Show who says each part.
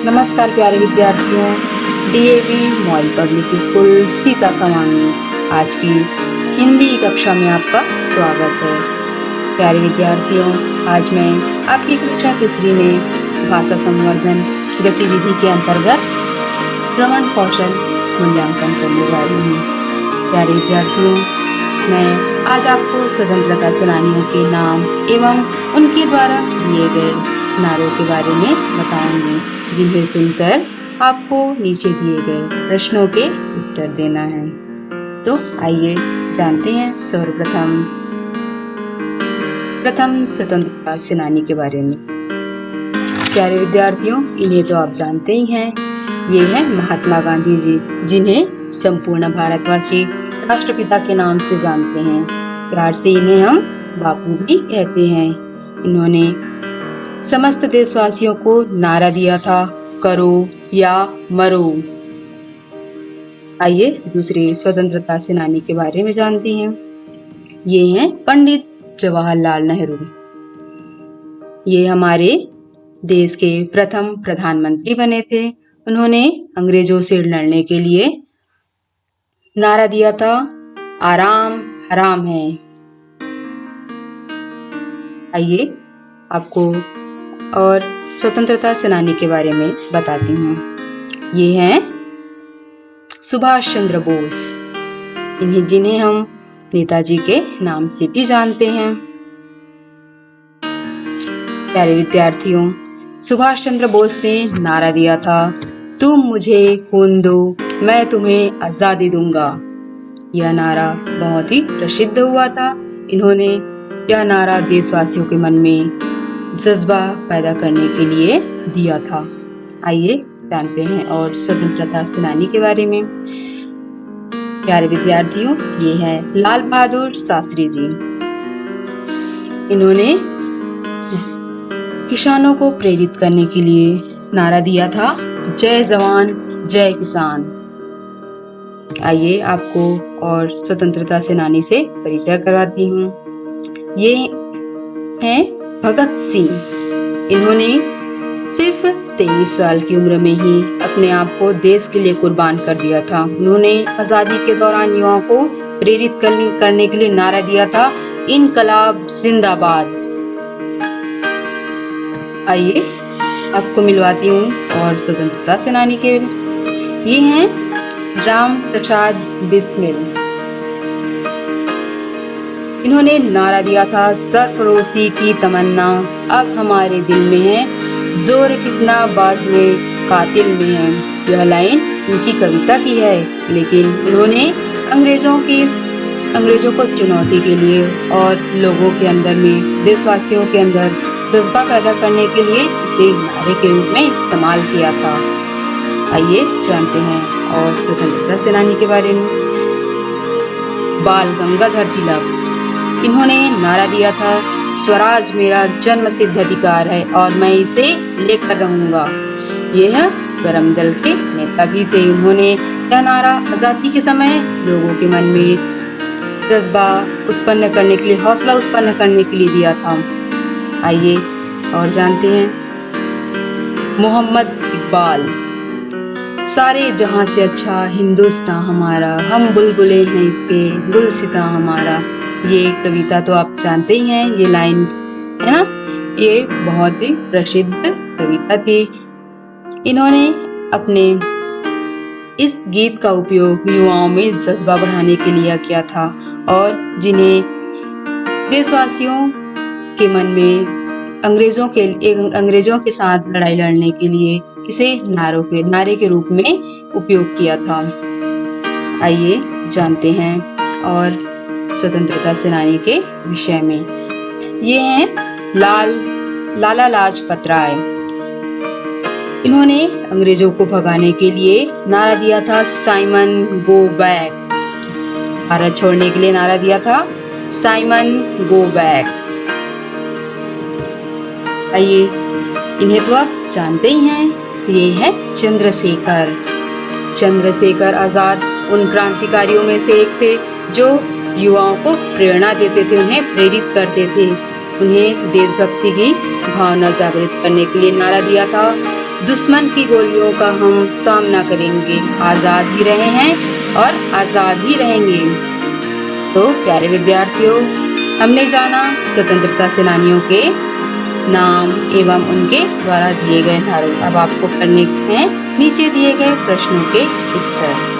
Speaker 1: नमस्कार प्यारे विद्यार्थियों, डीएवी मॉडल पब्लिक स्कूल सीता समानी आज की हिंदी कक्षा में आपका स्वागत है। प्यारे विद्यार्थियों, आज मैं आपकी कक्षा तीसरी में भाषा संवर्धन गतिविधि के अंतर्गत श्रवण कौशल मूल्यांकन करने जा रही हूँ। प्यारे विद्यार्थियों, मैं आज आपको स्वतंत्रता सेनानियों के नाम एवं उनके द्वारा दिए गए नारों के बारे में बताऊंगी, जिन्हें सुनकर आपको नीचे दिए गए प्रश्नों के उत्तर देना है। तो आइए जानते हैं सर्वप्रथम स्वतंत्रता सेनानी के बारे में। प्यारे विद्यार्थियों, इन्हें तो आप जानते ही हैं, ये हैं महात्मा गांधी जी, जिन्हें संपूर्ण भारतवासी राष्ट्रपिता के नाम से जानते हैं। प्यार से इन्हें हम बापू भी कहते हैं। इन्होंने समस्त देशवासियों को नारा दिया था, करो या मरो। आइए दूसरे स्वतंत्रता सेनानी के बारे में जानते हैं। ये हैं पंडित जवाहरलाल नेहरू। ये हमारे देश के प्रथम प्रधानमंत्री बने थे। उन्होंने अंग्रेजों से लड़ने के लिए नारा दिया था, आराम हराम है। आइए आपको और स्वतंत्रता सेनानी के बारे में बताती हूँ। ये हैं सुभाष चंद्र बोस, जिन्हें हम नेताजी के नाम से भी जानते हैं। प्यारे विद्यार्थियों, सुभाष चंद्र बोस ने नारा दिया था, तुम मुझे खून दो, मैं तुम्हें आजादी दूंगा। यह नारा बहुत ही प्रसिद्ध हुआ था। इन्होंने यह नारा देशवासियों के मन में जज्बा पैदा करने के लिए दिया था। आइए जानते हैं और स्वतंत्रता सेनानी के बारे में। प्यारे विद्यार्थियों, ये है लाल बहादुर शास्त्री जी। इन्होंने किसानों को प्रेरित करने के लिए नारा दिया था, जय जवान जय किसान। आइए आपको और स्वतंत्रता सेनानी से परिचय करवाती हूँ। ये हैं भगत सिंह। इन्होंने सिर्फ 23 साल की उम्र में ही अपने आप को देश के लिए कुर्बान कर दिया था। उन्होंने आजादी के दौरान युवाओं को प्रेरित करने के लिए नारा दिया था, इनकलाब जिंदाबाद। आइए आपको मिलवाती हूँ और स्वतंत्रता सेनानी के। ये हैं राम प्रसाद बिस्मिल। इन्होंने नारा दिया था, सरफरोशी की तमन्ना अब हमारे दिल में है, जोर कितना बाजुए कातिल में है। यह लाइन इनकी कविता की है, लेकिन उन्होंने अंग्रेजों को चुनौती के लिए और लोगों के अंदर में, देशवासियों के अंदर जज्बा पैदा करने के लिए इसे नारे के रूप में इस्तेमाल किया था। आइए जानते हैं और स्वतंत्रता सेनानी के बारे में। बाल गंगाधर तिलक। इन्होंने नारा दिया था, स्वराज मेरा जन्म सिद्ध अधिकार है और मैं इसे लेकर रहूंगा। यह गरम दल के नेता भी थे। उन्होंने यह नारा आजादी के समय लोगों के मन में जज्बा उत्पन्न करने के लिए, हौसला उत्पन्न करने के लिए दिया था। आइए और जानते हैं। मोहम्मद इकबाल। सारे जहां से अच्छा हिंदुस्तान हमारा, हम बुलबुलें हैं इसके गुलसिता हमारा। ये कविता तो आप जानते ही हैं, ये लाइन्स है ना, ये बहुत ही प्रसिद्ध कविता थी। इन्होंने अपने इस गीत का उपयोग युवाओं में जज्बा बढ़ाने के लिए किया था और जिन्हें देशवासियों के मन में अंग्रेजों के साथ लड़ाई लड़ने के लिए इसे नारे के रूप में उपयोग किया था। आइए जानते हैं और स्वतंत्रता सेनानी के विषय में। ये हैं लाला लाजपत राय। इन्होंने अंग्रेजों को भगाने के लिए नारा दिया था, साइमन गो बैक। भारत छोड़ने के लिए नारा दिया था, साइमन गो बैक। आइए, इन्हें तो आप जानते ही हैं। ये है चंद्रशेखर आजाद उन क्रांतिकारियों में से एक थे जो युवाओं को प्रेरणा देते थे, उन्हें प्रेरित करते थे। उन्हें देशभक्ति की भावना जागृत करने के लिए नारा दिया था, दुश्मन की गोलियों का हम सामना करेंगे, आजाद ही रहे हैं और आजाद ही रहेंगे। तो प्यारे विद्यार्थियों, हमने जाना स्वतंत्रता सेनानियों के नाम एवं उनके द्वारा दिए गए नारों। अब आपको करने हैं नीचे दिए गए प्रश्नों के उत्तर।